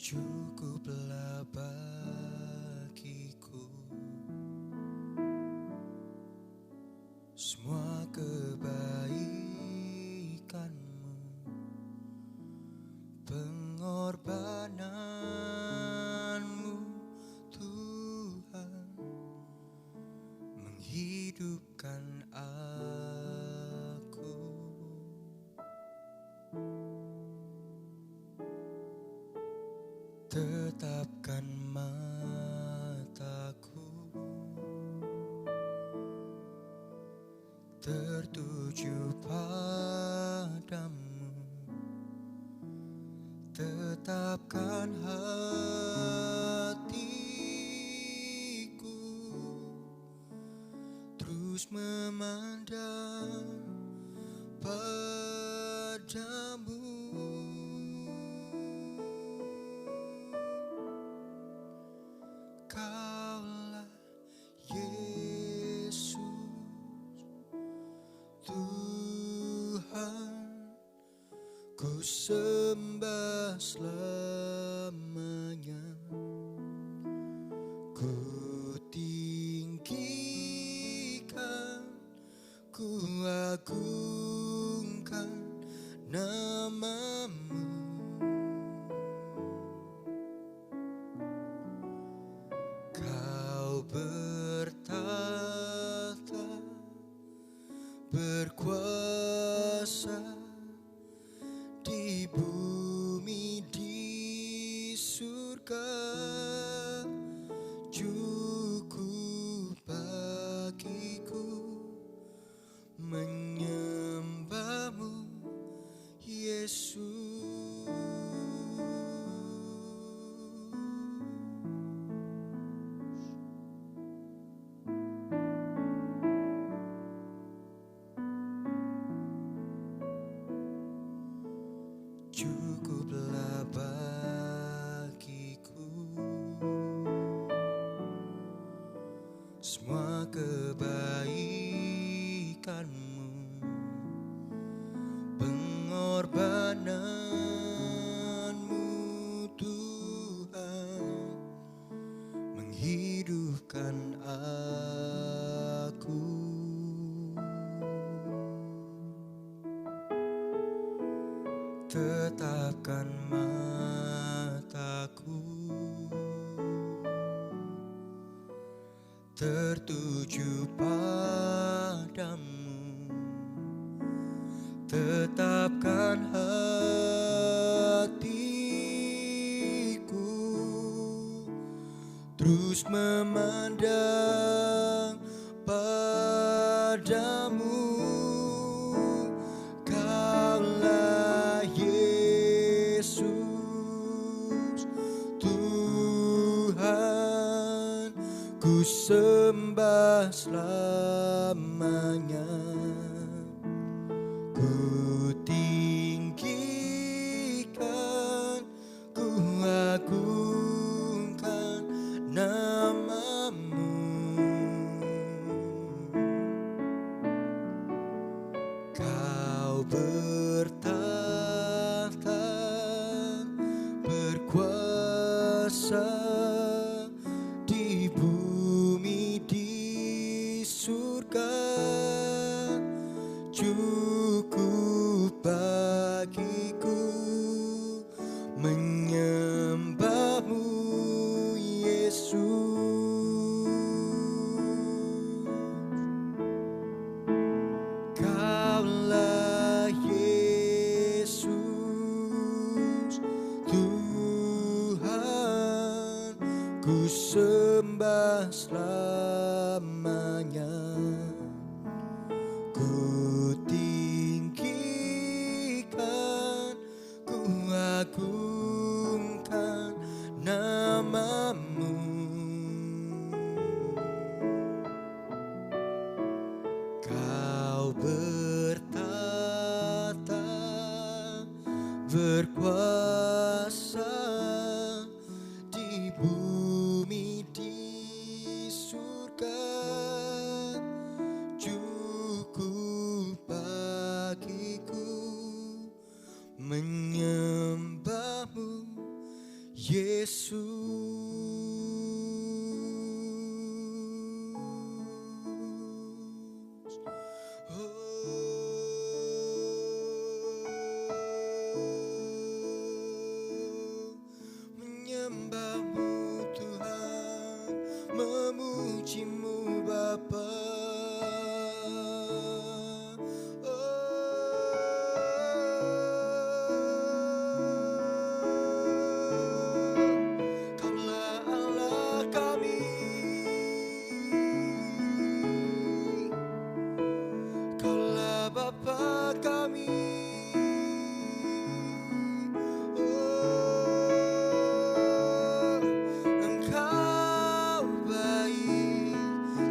Cukuplah bagiku semua kebaikan-Mu, pengorbanan-Mu Tuhan, menghidupkan aku. Tetapkan mataku tertuju padamu, tetapkan hatiku terus memandang padamu. Kaulah Yesus Tuhan, ku sembah selamanya, ku tinggikan, ku agungkan nama-Mu. Kau bertata, berkuasa di bumi, di surga. Cukup bagiku menyembah-Mu, Yesus. Cukuplah bagiku semua kebaikan-Mu, pengorbanan-Mu Tuhan, menghidupkan aku. Tetapkan mataku tertuju padamu, tetapkan hatiku terus memandang padamu. Kaulah Yesus Tuhan, ku sembah selamanya, ku tinggikan, ku agungkan nama-Mu. Kau bertata, berkuasa di bumi, di surga. Cukup bagiku menyembah-Mu, Yesus. Kaulah Yesus Tuhan, ku sembah selamanya, ku tinggikan, ku agungkan nama-Mu. Kau bertata, berkuasa di bumi, di surga. Cukup bagiku menyembah-Mu, Yesus. Menyembahmu Tuhan, memujimu Bapa. Kaulah Allah kami, Kaulah Bapa kami. Engkau baik,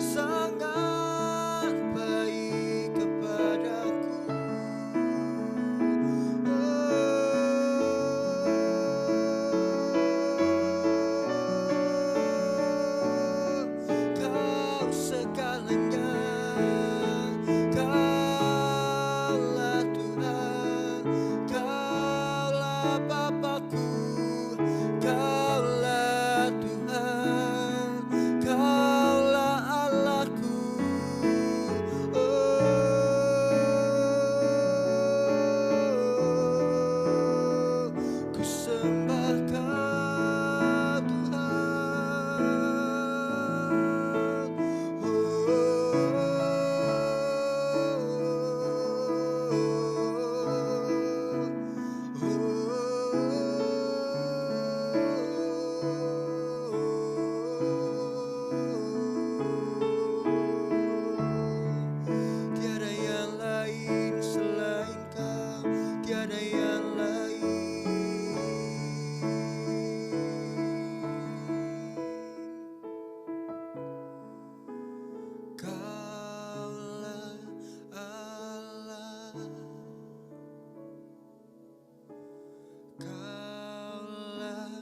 sangat baik kepadaku. Kau segalanya, Kaulah Tuhan, Kaulah Bapakku, Kaulah Tuhan, Kaulah Allahku. Ku sembah Kau Tuhan. Tiada yang lain selain Kau, tiada yang lain. Kaulah Allah, Kaulah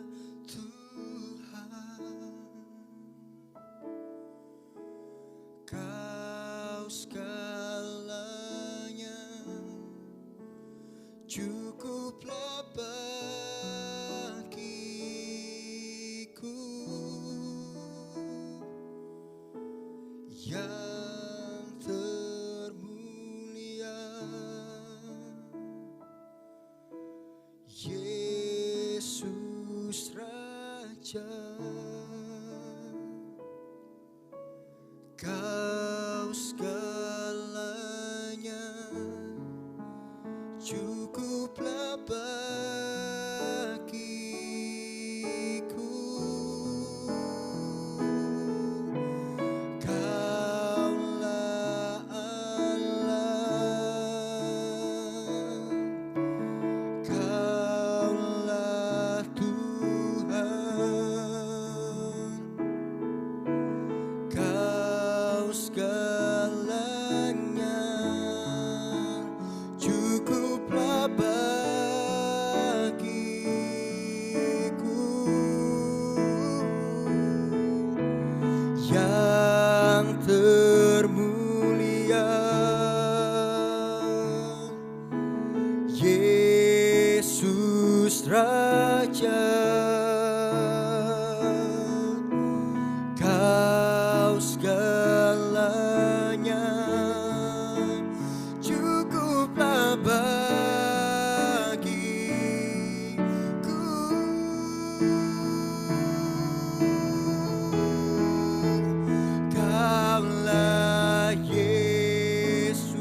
Tuhan, Kau segalanya, cukuplah bagiku. Yang termulia, Yesus Raja. Kau segalanya, cukuplah bagiku. Kaulah Allah, Kaulah Tuhan, Kau segalanya, cukuplah bagiku. Yang termulia, Yesus Raja. Kau segalanya, cukuplah bagiku. Kaulah Yesus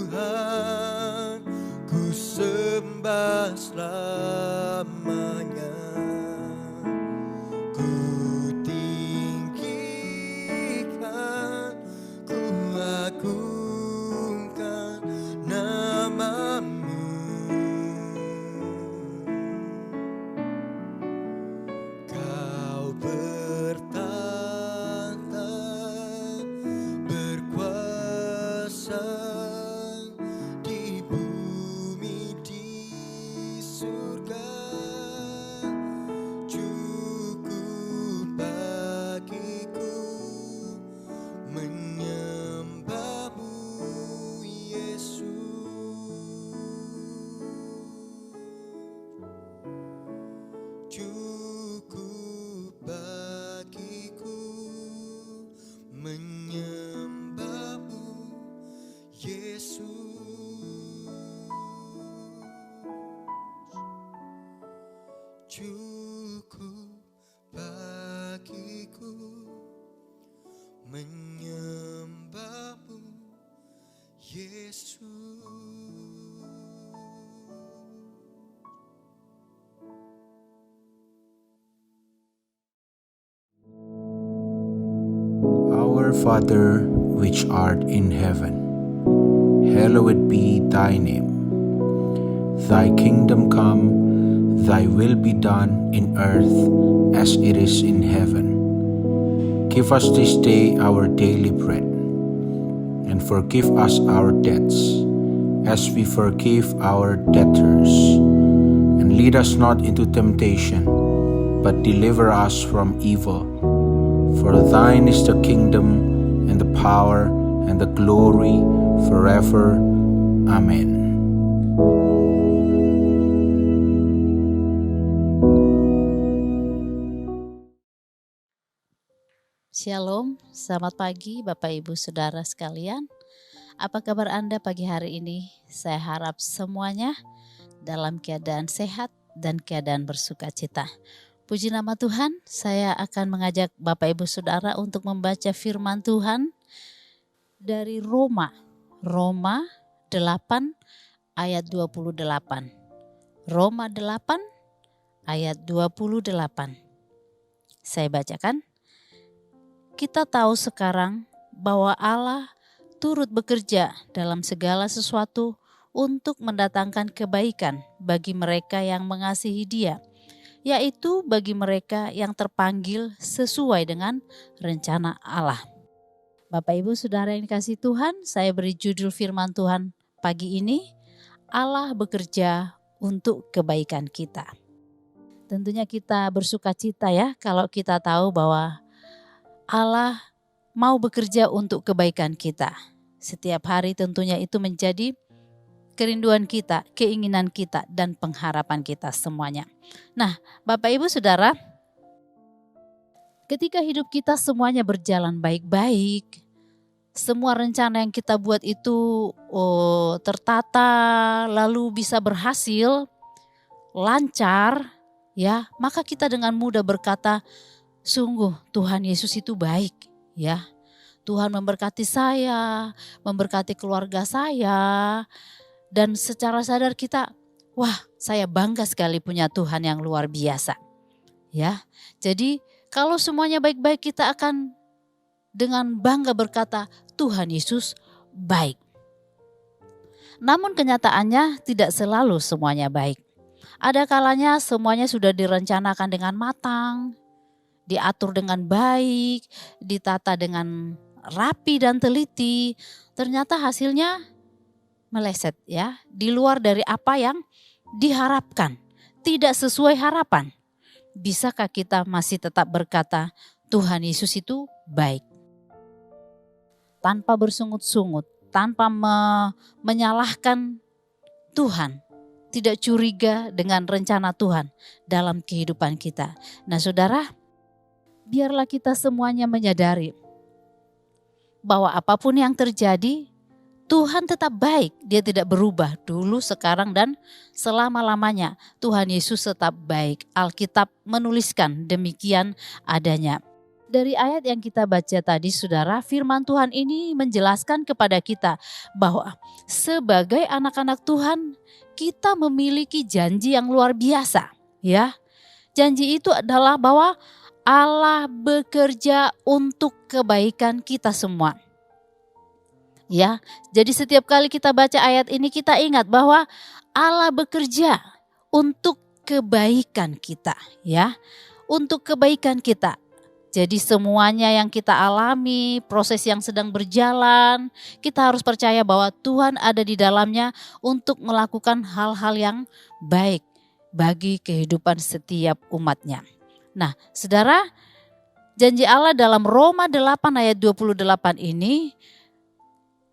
Tuhan, ku sembah selamanya. Ku tinggikan, ku agungkan nama-Mu. Kau bertata, berkuasa di bumi, di surga. cukup bagiku menyembahmu, Yesus. Cukup bagiku menyembahmu, Yesus. Our Father, which art in heaven, hallowed be thy name. Thy kingdom come, thy will be done in earth as it is in heaven. Give us this day our daily bread, and forgive us our debts, as we forgive our debtors. And lead us not into temptation, but deliver us from evil. For thine is the kingdom, and the power, and the glory, forever. Amen. Shalom, selamat pagi Bapak Ibu Saudara sekalian. Apa kabar Anda pagi hari ini? Saya harap semuanya dalam keadaan sehat dan keadaan bersuka cita. Puji nama Tuhan, saya akan mengajak Bapak Ibu Saudara untuk membaca firman Tuhan dari Roma 8 ayat 28. Roma 8 ayat 28. Saya bacakan. Kita tahu sekarang bahwa Allah turut bekerja dalam segala sesuatu untuk mendatangkan kebaikan bagi mereka yang mengasihi Dia, yaitu bagi mereka yang terpanggil sesuai dengan rencana Allah. Bapak Ibu Saudara yang dikasihi Tuhan, saya beri judul firman Tuhan pagi ini, Allah bekerja untuk kebaikan kita. Tentunya kita bersuka cita ya kalau kita tahu bahwa Allah mau bekerja untuk kebaikan kita. Setiap hari tentunya itu menjadi kerinduan kita, keinginan kita, dan pengharapan kita semuanya. Nah, Bapak Ibu Saudara, ketika hidup kita semuanya berjalan baik-baik, semua rencana yang kita buat itu tertata, lalu bisa berhasil, lancar, ya, maka kita dengan mudah berkata, sungguh Tuhan Yesus itu baik ya. Tuhan memberkati saya, memberkati keluarga saya. Dan secara sadar kita, wah saya bangga sekali punya Tuhan yang luar biasa. Ya, jadi kalau semuanya baik-baik kita akan dengan bangga berkata Tuhan Yesus baik. Namun kenyataannya tidak selalu semuanya baik. Ada kalanya semuanya sudah direncanakan dengan matang, diatur dengan baik, ditata dengan rapi dan teliti, ternyata hasilnya meleset ya, di luar dari apa yang diharapkan, tidak sesuai harapan. Bisakah kita masih tetap berkata Tuhan Yesus itu baik? Tanpa bersungut-sungut, tanpa menyalahkan Tuhan, tidak curiga dengan rencana Tuhan dalam kehidupan kita. Nah saudara, biarlah kita semuanya menyadari bahwa apapun yang terjadi, Tuhan tetap baik. Dia tidak berubah dulu, sekarang, dan selama-lamanya. Tuhan Yesus tetap baik. Alkitab menuliskan demikian adanya. Dari ayat yang kita baca tadi, saudara, firman Tuhan ini menjelaskan kepada kita bahwa sebagai anak-anak Tuhan, kita memiliki janji yang luar biasa. Ya, janji itu adalah bahwa Allah bekerja untuk kebaikan kita semua. Ya, jadi setiap kali kita baca ayat ini kita ingat bahwa Allah bekerja untuk kebaikan kita, ya. Untuk kebaikan kita. Jadi semuanya yang kita alami, proses yang sedang berjalan, kita harus percaya bahwa Tuhan ada di dalamnya untuk melakukan hal-hal yang baik bagi kehidupan setiap umatnya. Nah, saudara, janji Allah dalam Roma 8 ayat 28 ini,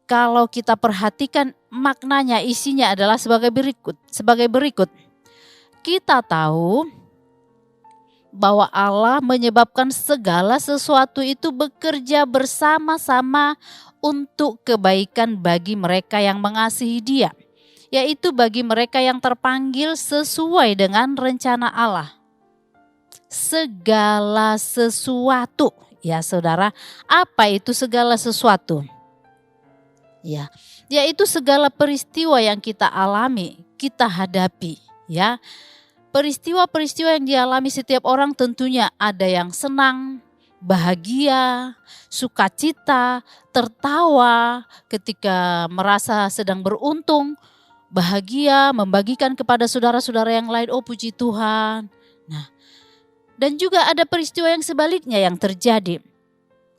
kalau kita perhatikan maknanya, isinya adalah sebagai berikut. Kita tahu bahwa Allah menyebabkan segala sesuatu itu bekerja bersama-sama untuk kebaikan bagi mereka yang mengasihi Dia, yaitu bagi mereka yang terpanggil sesuai dengan rencana Allah. Segala sesuatu, ya saudara, apa itu segala sesuatu? Ya, yaitu segala peristiwa yang kita alami, kita hadapi, ya. Peristiwa-peristiwa yang dialami setiap orang tentunya ada yang senang, bahagia, sukacita, tertawa ketika merasa sedang beruntung, bahagia membagikan kepada saudara-saudara yang lain, oh puji Tuhan. Nah, dan juga ada peristiwa yang sebaliknya yang terjadi.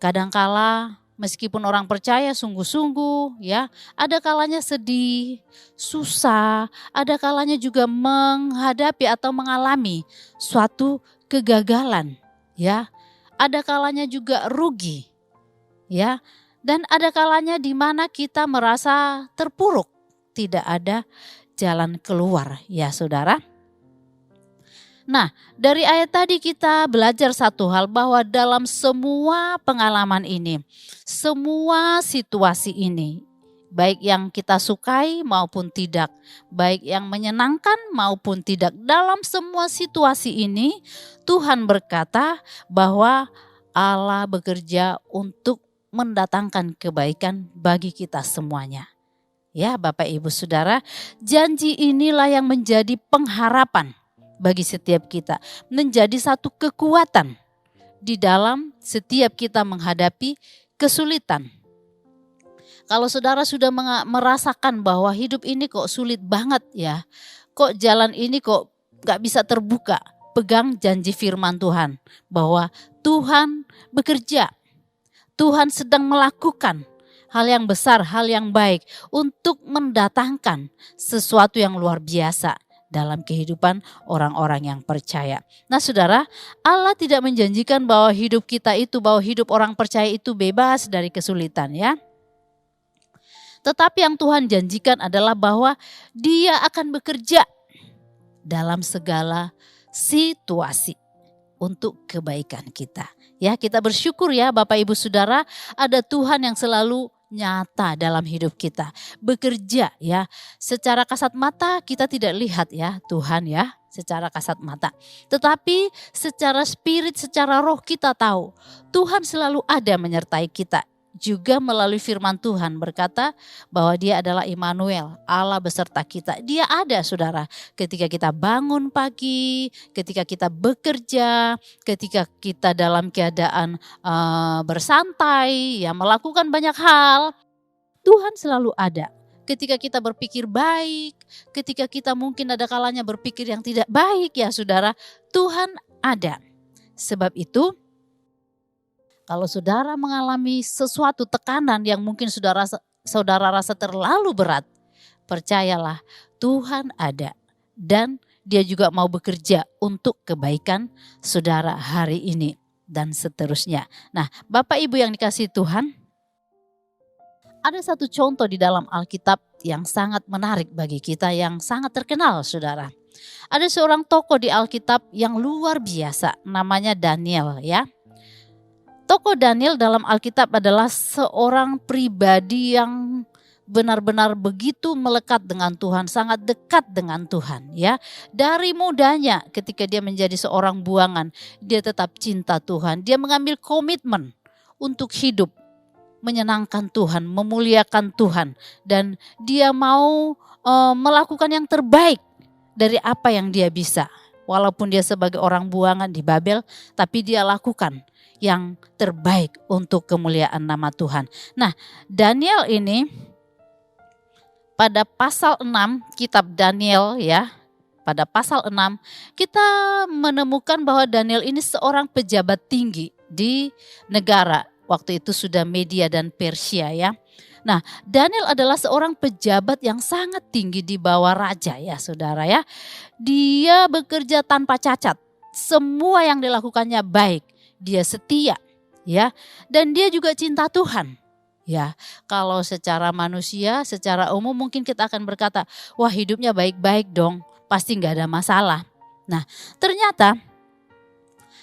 Kadangkala meskipun orang percaya sungguh-sungguh, ya, ada kalanya sedih, susah, ada kalanya juga menghadapi atau mengalami suatu kegagalan, ya. Ada kalanya juga rugi, ya. Dan ada kalanya di mana kita merasa terpuruk, tidak ada jalan keluar, ya saudara. Nah, dari ayat tadi kita belajar satu hal, bahwa dalam semua pengalaman ini, semua situasi ini, baik yang kita sukai maupun tidak, baik yang menyenangkan maupun tidak, dalam semua situasi ini Tuhan berkata bahwa Allah bekerja untuk mendatangkan kebaikan bagi kita semuanya. Ya Bapak Ibu Saudara, janji inilah yang menjadi pengharapan bagi setiap kita, menjadi satu kekuatan di dalam setiap kita menghadapi kesulitan. Kalau saudara sudah merasakan bahwa hidup ini kok sulit banget ya, kok jalan ini kok gak bisa terbuka, pegang janji firman Tuhan bahwa Tuhan bekerja, Tuhan sedang melakukan hal yang besar, hal yang baik untuk mendatangkan sesuatu yang luar biasa dalam kehidupan orang-orang yang percaya. Nah saudara, Allah tidak menjanjikan bahwa hidup kita itu, bahwa hidup orang percaya itu bebas dari kesulitan ya. Tetapi yang Tuhan janjikan adalah bahwa Dia akan bekerja dalam segala situasi untuk kebaikan kita. Ya, kita bersyukur ya Bapak Ibu Saudara, ada Tuhan yang selalu nyata dalam hidup kita, bekerja ya. Secara kasat mata kita tidak lihat ya Tuhan ya, secara kasat mata. Tetapi secara spirit, secara roh kita tahu Tuhan selalu ada menyertai kita. Juga melalui firman Tuhan berkata bahwa Dia adalah Immanuel, Allah beserta kita. Dia ada saudara ketika kita bangun pagi, ketika kita bekerja, ketika kita dalam keadaan bersantai, ya melakukan banyak hal. Tuhan selalu ada. Ketika kita berpikir baik, ketika kita mungkin ada kalanya berpikir yang tidak baik ya saudara, Tuhan ada. Sebab itu, kalau saudara mengalami sesuatu tekanan yang mungkin saudara rasa terlalu berat, percayalah Tuhan ada dan Dia juga mau bekerja untuk kebaikan saudara hari ini dan seterusnya. Nah, Bapak Ibu yang dikasihi Tuhan, ada satu contoh di dalam Alkitab yang sangat menarik bagi kita, yang sangat terkenal saudara. Ada seorang tokoh di Alkitab yang luar biasa, namanya Daniel ya. Tokoh Daniel dalam Alkitab adalah seorang pribadi yang benar-benar begitu melekat dengan Tuhan, sangat dekat dengan Tuhan ya. Dari mudanya ketika dia menjadi seorang buangan, dia tetap cinta Tuhan. Dia mengambil komitmen untuk hidup menyenangkan Tuhan, memuliakan Tuhan, dan dia mau melakukan yang terbaik dari apa yang dia bisa. Walaupun dia sebagai orang buangan di Babel, tapi dia lakukan yang terbaik untuk kemuliaan nama Tuhan. Nah, Daniel ini pada pasal 6 kitab Daniel ya, pada pasal 6 kita menemukan bahwa Daniel ini seorang pejabat tinggi di negara. Waktu itu sudah Media dan Persia ya. Nah, Daniel adalah seorang pejabat yang sangat tinggi di bawah raja ya saudara ya. Dia bekerja tanpa cacat. Semua yang dilakukannya baik. Dia setia ya, dan dia juga cinta Tuhan ya. Kalau secara manusia, secara umum mungkin kita akan berkata, wah hidupnya baik-baik dong, pasti gak ada masalah. Nah ternyata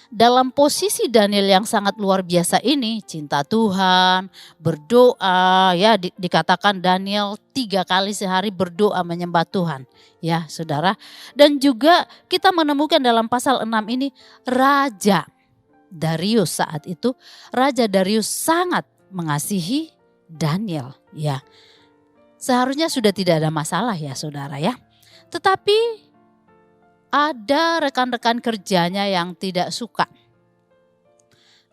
dalam posisi Daniel yang sangat luar biasa ini, cinta Tuhan, berdoa, ya dikatakan Daniel 3 kali sehari berdoa menyembah Tuhan, ya saudara. Dan juga kita menemukan dalam pasal 6 ini Raja Darius saat itu, Raja Darius sangat mengasihi Daniel, ya. Seharusnya sudah tidak ada masalah ya saudara ya. Tetapi ada rekan-rekan kerjanya yang tidak suka.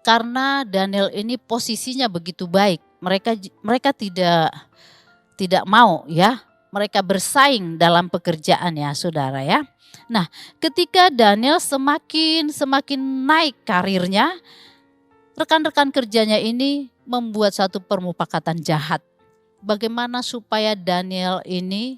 Karena Daniel ini posisinya begitu baik. Mereka tidak mau ya. Mereka bersaing dalam pekerjaan ya saudara ya. Nah, ketika Daniel semakin naik karirnya, rekan-rekan kerjanya ini membuat satu permufakatan jahat. Bagaimana supaya Daniel ini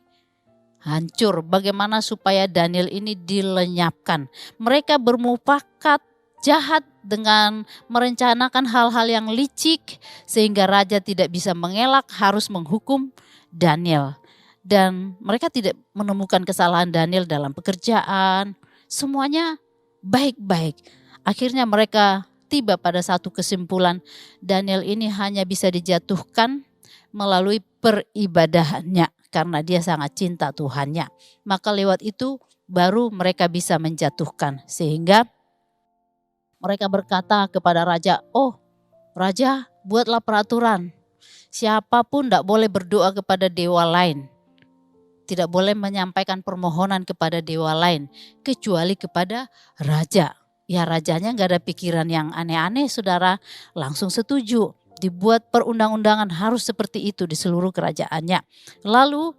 hancur, bagaimana supaya Daniel ini dilenyapkan. Mereka bermufakat jahat dengan merencanakan hal-hal yang licik sehingga raja tidak bisa mengelak, harus menghukum Daniel. Dan mereka tidak menemukan kesalahan Daniel dalam pekerjaan, semuanya baik-baik. Akhirnya mereka tiba pada satu kesimpulan, Daniel ini hanya bisa dijatuhkan melalui peribadahannya. Karena dia sangat cinta Tuhannya. Maka lewat itu baru mereka bisa menjatuhkan. Sehingga mereka berkata kepada raja, oh raja buatlah peraturan. Siapapun tidak boleh berdoa kepada dewa lain. Tidak boleh menyampaikan permohonan kepada dewa lain. Kecuali kepada raja. Ya rajanya gak ada pikiran yang aneh-aneh saudara. Langsung setuju. Dibuat perundang-undangan harus seperti itu di seluruh kerajaannya. Lalu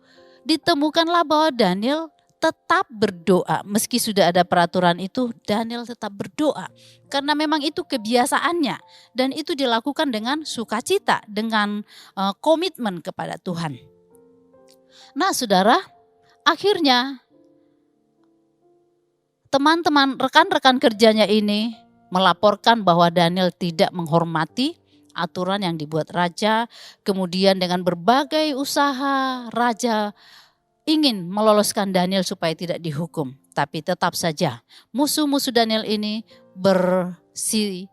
ditemukanlah bahwa Daniel tetap berdoa. Meski sudah ada peraturan itu, Daniel tetap berdoa. Karena memang itu kebiasaannya. Dan itu dilakukan dengan sukacita, dengan komitmen kepada Tuhan. Nah saudara, akhirnya teman-teman rekan-rekan kerjanya ini melaporkan bahwa Daniel tidak menghormati aturan yang dibuat raja. Kemudian dengan berbagai usaha raja ingin meloloskan Daniel supaya tidak dihukum. Tapi tetap saja musuh-musuh Daniel ini bersiteguh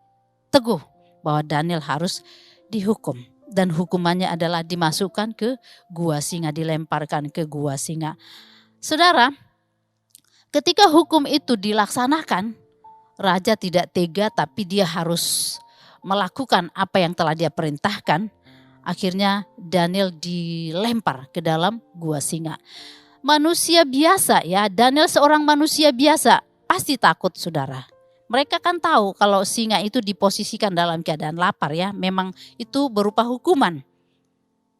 bahwa Daniel harus dihukum. Dan hukumannya adalah dimasukkan ke gua singa, dilemparkan ke gua singa. Saudara, ketika hukum itu dilaksanakan, raja tidak tega tapi dia harus melakukan apa yang telah dia perintahkan. Akhirnya Daniel dilempar ke dalam gua singa. Manusia biasa ya, Daniel seorang manusia biasa pasti takut saudara. Mereka kan tahu kalau singa itu diposisikan dalam keadaan lapar ya, memang itu berupa hukuman.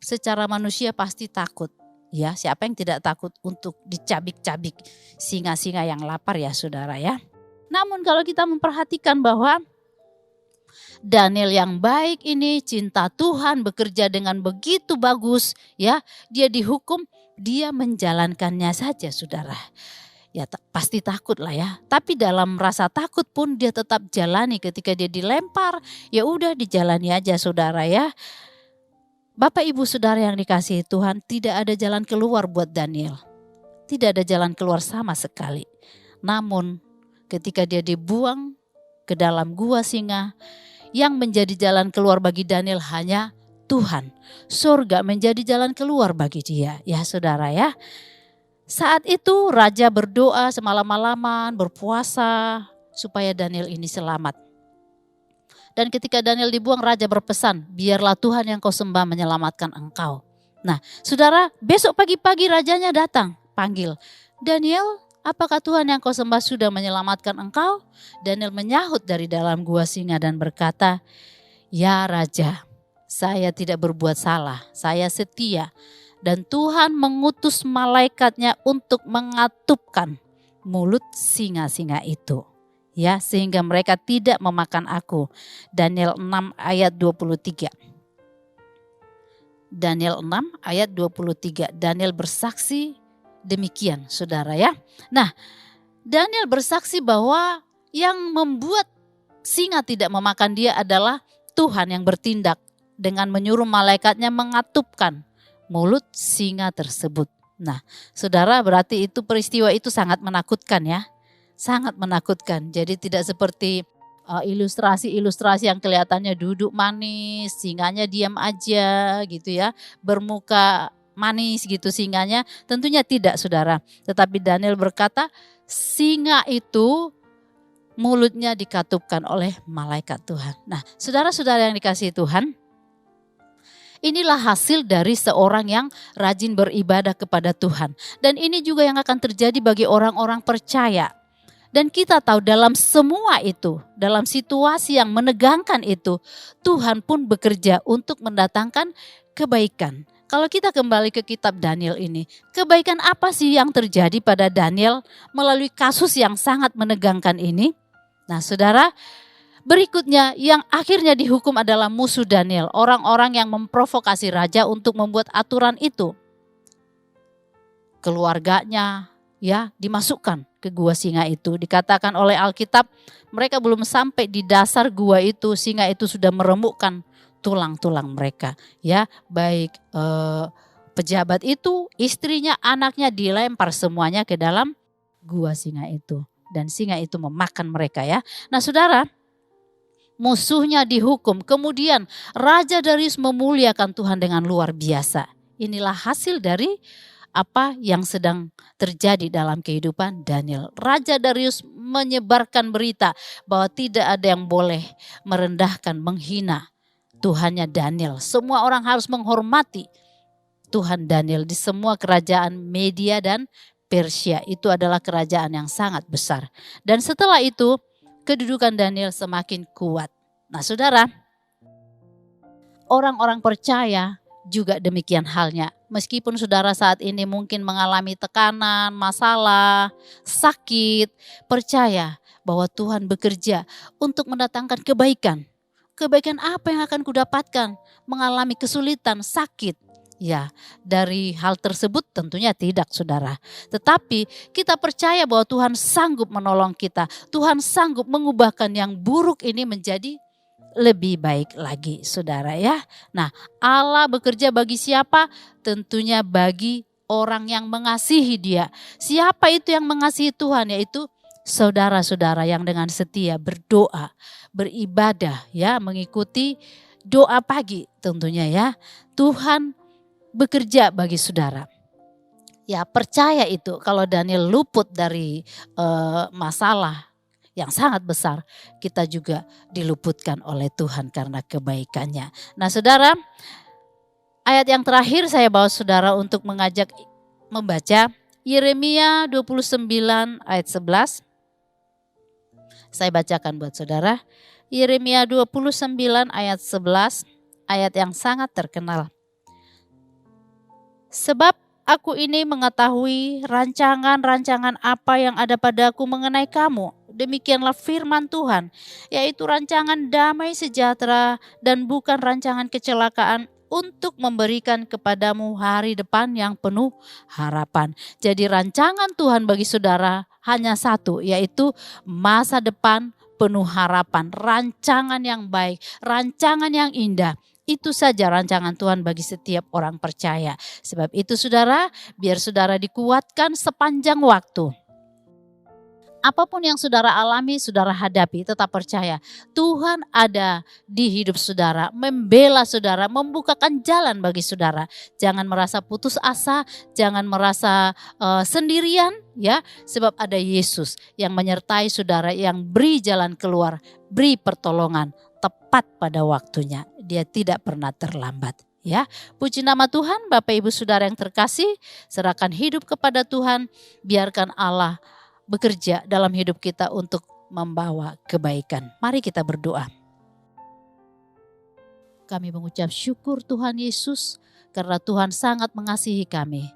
Secara manusia pasti takut ya, siapa yang tidak takut untuk dicabik-cabik singa-singa yang lapar ya saudara ya. Namun kalau kita memperhatikan bahwa Daniel yang baik ini cinta Tuhan, bekerja dengan begitu bagus ya, dia dihukum, dia menjalankannya saja saudara. Ya pasti takut lah ya, tapi dalam rasa takut pun dia tetap jalani. Ketika dia dilempar, ya udah dijalani aja saudara ya. Bapak ibu saudara yang dikasihi Tuhan, tidak ada jalan keluar buat Daniel. Tidak ada jalan keluar sama sekali. Namun ketika dia dibuang ke dalam gua singa, yang menjadi jalan keluar bagi Daniel hanya Tuhan. Surga menjadi jalan keluar bagi dia. Ya saudara ya. Saat itu raja berdoa semalam-malaman, berpuasa supaya Daniel ini selamat. Dan ketika Daniel dibuang, raja berpesan, biarlah Tuhan yang kau sembah menyelamatkan engkau. Nah saudara, besok pagi-pagi rajanya datang, panggil, Daniel, apakah Tuhan yang kau sembah sudah menyelamatkan engkau? Daniel menyahut dari dalam gua singa dan berkata, ya raja, saya tidak berbuat salah, saya setia. Dan Tuhan mengutus malaikatnya untuk mengatupkan mulut singa-singa itu. Ya, sehingga mereka tidak memakan aku. Daniel 6 ayat 23. Daniel 6 ayat 23. Daniel bersaksi demikian saudara ya. Nah Daniel bersaksi bahwa yang membuat singa tidak memakan dia adalah Tuhan yang bertindak dengan menyuruh malaikatnya mengatupkan mulut singa tersebut. Nah saudara, berarti itu peristiwa itu sangat menakutkan ya. Sangat menakutkan. Jadi tidak seperti ilustrasi-ilustrasi yang kelihatannya duduk manis, singanya diam aja gitu ya, bermuka manis gitu singanya. Tentunya tidak, saudara. Tetapi Daniel berkata, singa itu mulutnya dikatupkan oleh malaikat Tuhan. Nah, saudara-saudara yang dikasihi Tuhan, inilah hasil dari seorang yang rajin beribadah kepada Tuhan. Dan ini juga yang akan terjadi bagi orang-orang percaya. Dan kita tahu dalam semua itu, dalam situasi yang menegangkan itu, Tuhan pun bekerja untuk mendatangkan kebaikan. Kalau kita kembali ke kitab Daniel ini, kebaikan apa sih yang terjadi pada Daniel melalui kasus yang sangat menegangkan ini? Nah, saudara, berikutnya yang akhirnya dihukum adalah musuh Daniel, orang-orang yang memprovokasi raja untuk membuat aturan itu. Keluarganya ya dimasukkan ke gua singa itu. Dikatakan oleh Alkitab, mereka belum sampai di dasar gua itu, singa itu sudah meremukkan tulang-tulang mereka. Ya, baik pejabat itu, istrinya, anaknya dilempar semuanya ke dalam gua singa itu. Dan singa itu memakan mereka ya. Nah, saudara, musuhnya dihukum. Kemudian Raja Darius memuliakan Tuhan dengan luar biasa. Inilah hasil dari apa yang sedang terjadi dalam kehidupan Daniel. Raja Darius menyebarkan berita bahwa tidak ada yang boleh merendahkan, menghina Tuhannya Daniel. Semua orang harus menghormati Tuhan Daniel di semua kerajaan Media dan Persia. Itu adalah kerajaan yang sangat besar. Dan setelah itu kedudukan Daniel semakin kuat. Nah, saudara, orang-orang percaya juga demikian halnya. Meskipun saudara saat ini mungkin mengalami tekanan, masalah, sakit, percaya bahwa Tuhan bekerja untuk mendatangkan kebaikan. Kebaikan apa yang akan kudapatkan? Mengalami kesulitan, sakit. Ya, dari hal tersebut tentunya tidak, saudara. Tetapi kita percaya bahwa Tuhan sanggup menolong kita. Tuhan sanggup mengubahkan yang buruk ini menjadi lebih baik lagi, saudara ya. Nah, Allah bekerja bagi siapa? Tentunya bagi orang yang mengasihi Dia. Siapa itu yang mengasihi Tuhan? Yaitu saudara-saudara yang dengan setia berdoa, beribadah ya, mengikuti doa pagi tentunya ya. Tuhan bekerja bagi saudara. Ya, percaya itu kalau Daniel luput dari masalah yang sangat besar, kita juga diluputkan oleh Tuhan karena kebaikannya. Nah, saudara, ayat yang terakhir saya bawa saudara untuk mengajak membaca Yeremia 29 ayat 11. Saya bacakan buat saudara. Yeremia 29 ayat 11, ayat yang sangat terkenal. Sebab aku ini mengetahui rancangan-rancangan apa yang ada padaku mengenai kamu. Demikianlah firman Tuhan, yaitu rancangan damai sejahtera dan bukan rancangan kecelakaan, untuk memberikan kepadamu hari depan yang penuh harapan. Jadi rancangan Tuhan bagi saudara hanya satu, yaitu masa depan penuh harapan. Rancangan yang baik, rancangan yang indah. Itu saja rancangan Tuhan bagi setiap orang percaya. Sebab itu saudara, biar saudara dikuatkan sepanjang waktu. Apapun yang saudara alami, saudara hadapi, tetap percaya Tuhan ada di hidup saudara, membela saudara, membukakan jalan bagi saudara. Jangan merasa putus asa, jangan merasa sendirian ya, sebab ada Yesus yang menyertai saudara, yang beri jalan keluar, beri pertolongan tepat pada waktunya. Dia tidak pernah terlambat. Ya, puji nama Tuhan. Bapak Ibu Saudara yang terkasih, serahkan hidup kepada Tuhan, biarkan Allah bekerja dalam hidup kita untuk membawa kebaikan. Mari kita berdoa. Kami mengucap syukur Tuhan Yesus karena Tuhan sangat mengasihi kami.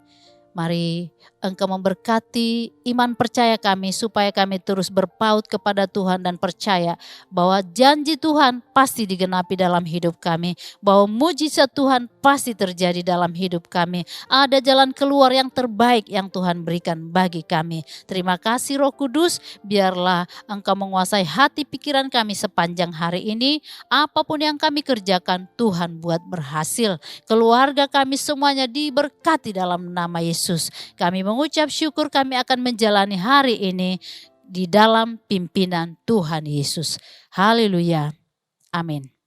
Mari Engkau memberkati iman percaya kami supaya kami terus berpaut kepada Tuhan dan percaya bahwa janji Tuhan pasti digenapi dalam hidup kami. Bahwa mujizat Tuhan pasti terjadi dalam hidup kami. Ada jalan keluar yang terbaik yang Tuhan berikan bagi kami. Terima kasih Roh Kudus, biarlah Engkau menguasai hati pikiran kami sepanjang hari ini. Apapun yang kami kerjakan Tuhan buat berhasil. Keluarga kami semuanya diberkati dalam nama Yesus. Kami mengucap syukur kami akan menjalani hari ini di dalam pimpinan Tuhan Yesus. Haleluya. Amin.